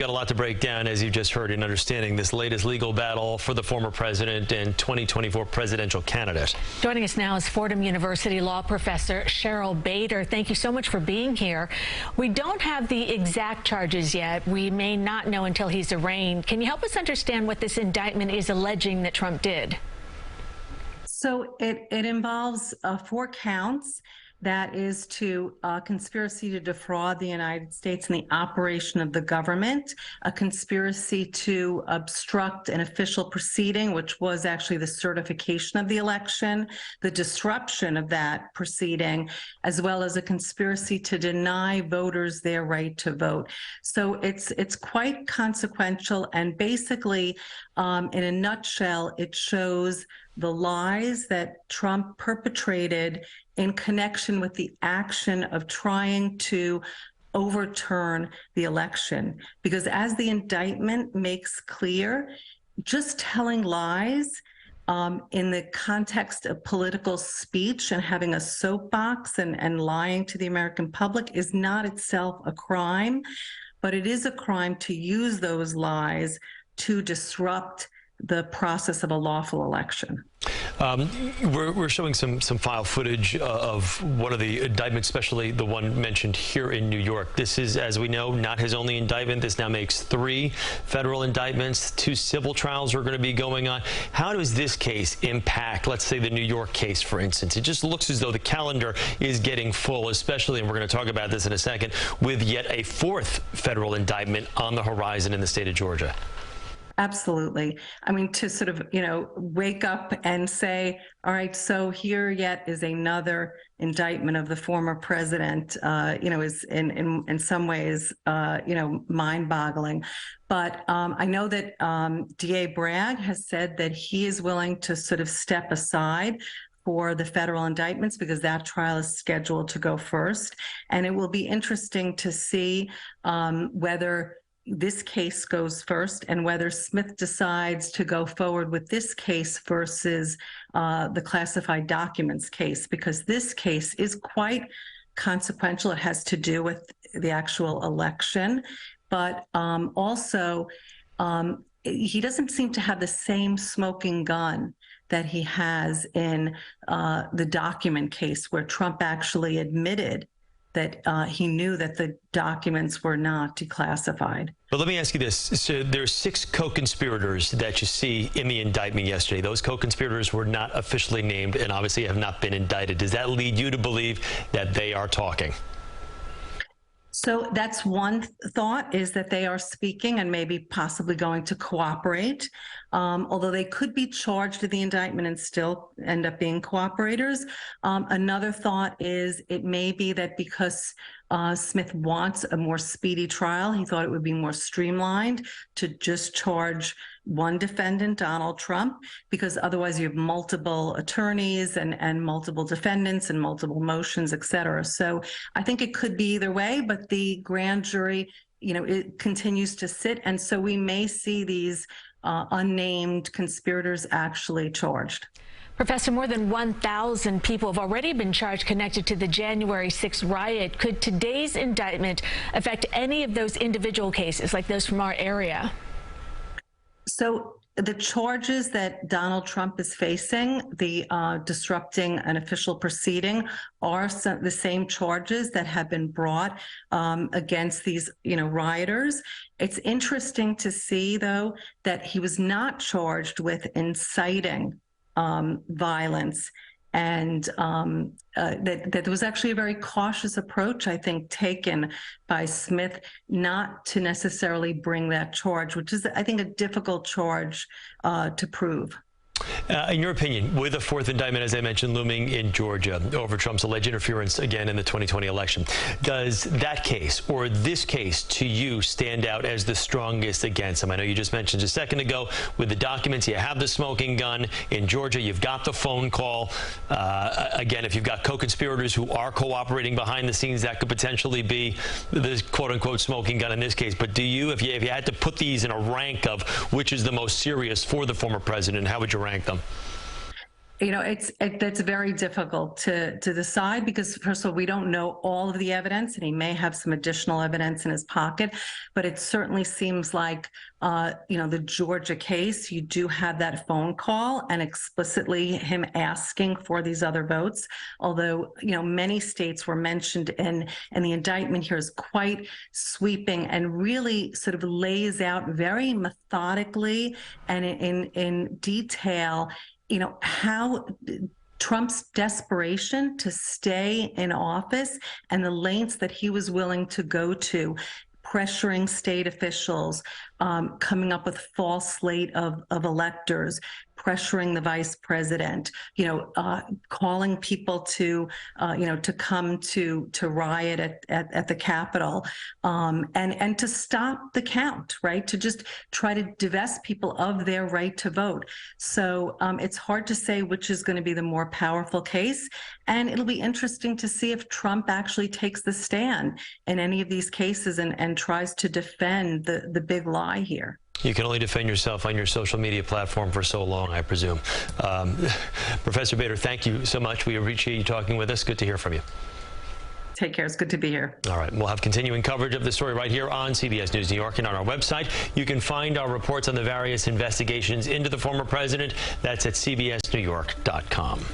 Got a lot to break down, as you just heard, in understanding this latest legal battle for the former president and 2024 presidential candidate. Joining us now is Fordham University law professor Cheryl Bader. Thank you so much for being here. We don't have the exact charges yet. We may not know until he's arraigned. Can you help us understand what this indictment is alleging that Trump did? So it involves 4 counts. That is to conspiracy to defraud the United States in the operation of the government, a conspiracy to obstruct an official proceeding, which was actually the certification of the election, the disruption of that proceeding, as well as a conspiracy to deny voters their right to vote. So it's quite consequential, and basically, in a nutshell, it shows the lies that Trump perpetrated in connection with the action of trying to overturn the election. Because as the indictment makes clear, just telling lies in the context of political speech and having a soapbox and lying to the American public is not itself a crime, but it is a crime to use those lies to disrupt the process of a lawful election. We're showing some file footage of one of the indictments, especially the one mentioned here in New York. This is, as we know, not his only indictment. This now makes 3 federal indictments. 2 civil trials are going to be going on. How does this case impact, let's say, the New York case, for instance? It just looks as though the calendar is getting full, especially, and we're going to talk about this in a second, with yet a 4th federal indictment on the horizon in the state of Georgia. Absolutely. I mean, to sort of, wake up and say, all right, so here yet is another indictment of the former president, is in some ways, mind-boggling. But I know that DA Bragg has said that he is willing to sort of step aside for the federal indictments because that trial is scheduled to go first. And it will be interesting to see whether this case goes first and whether Smith decides to go forward with this case versus the classified documents case, because this case is quite consequential. It has to do with the actual election, but also he doesn't seem to have the same smoking gun that he has in the document case, where Trump actually admitted that he knew that the documents were not declassified. But let me ask you this. So there's 6 co-conspirators that you see in the indictment yesterday. Those co-conspirators were not officially named and obviously have not been indicted. Does that lead you to believe that they are talking? So that's one thought, is that they are speaking and maybe possibly going to cooperate, although they could be charged in the indictment and still end up being cooperators. Another thought is it may be that because Smith wants a more speedy trial, he thought it would be more streamlined to just charge one defendant, Donald Trump, because otherwise you have multiple attorneys and multiple defendants and multiple motions, et cetera. So I think it could be either way, but the grand jury, it continues to sit. And so we may see these unnamed conspirators actually charged. Professor, more than 1,000 people have already been charged connected to the January 6th riot. Could today's indictment affect any of those individual cases, like those from our area? So the charges that Donald Trump is facing, the disrupting an official proceeding, are the same charges that have been brought against these, rioters. It's interesting to see, though, that he was not charged with inciting violence, and that there was actually a very cautious approach, I think, taken by Smith not to necessarily bring that charge, which is, I think, a difficult charge to prove. In your opinion, with a 4th indictment, as I mentioned, looming in Georgia over Trump's alleged interference again in the 2020 election, does that case or this case to you stand out as the strongest against him? I know you just mentioned a second ago with the documents, you have the smoking gun. In Georgia, you've got the phone call. Again, if you've got co-conspirators who are cooperating behind the scenes, that could potentially be the quote-unquote smoking gun in this case. But do you, if you had to put these in a rank of which is the most serious for the former president, how would you rank them? It's very difficult to decide because, first of all, we don't know all of the evidence, and he may have some additional evidence in his pocket. But it certainly seems like, the Georgia case, you do have that phone call and explicitly him asking for these other votes. Although, many states were mentioned, and the indictment here is quite sweeping and really sort of lays out very methodically and in detail how Trump's desperation to stay in office and the lengths that he was willing to go to, pressuring state officials, coming up with false slate of electors, pressuring the vice president, calling people to come to riot at the Capitol, and to stop the count, right? To just try to divest people of their right to vote. So it's hard to say which is going to be the more powerful case. And it'll be interesting to see if Trump actually takes the stand in any of these cases and tries to defend the big lie here. You can only defend yourself on your social media platform for so long, I presume. Professor Bader, thank you so much. We appreciate you talking with us. Good to hear from you. Take care. It's good to be here. All right. We'll have continuing coverage of the story right here on CBS News New York and on our website. You can find our reports on the various investigations into the former president. That's at cbsnewyork.com.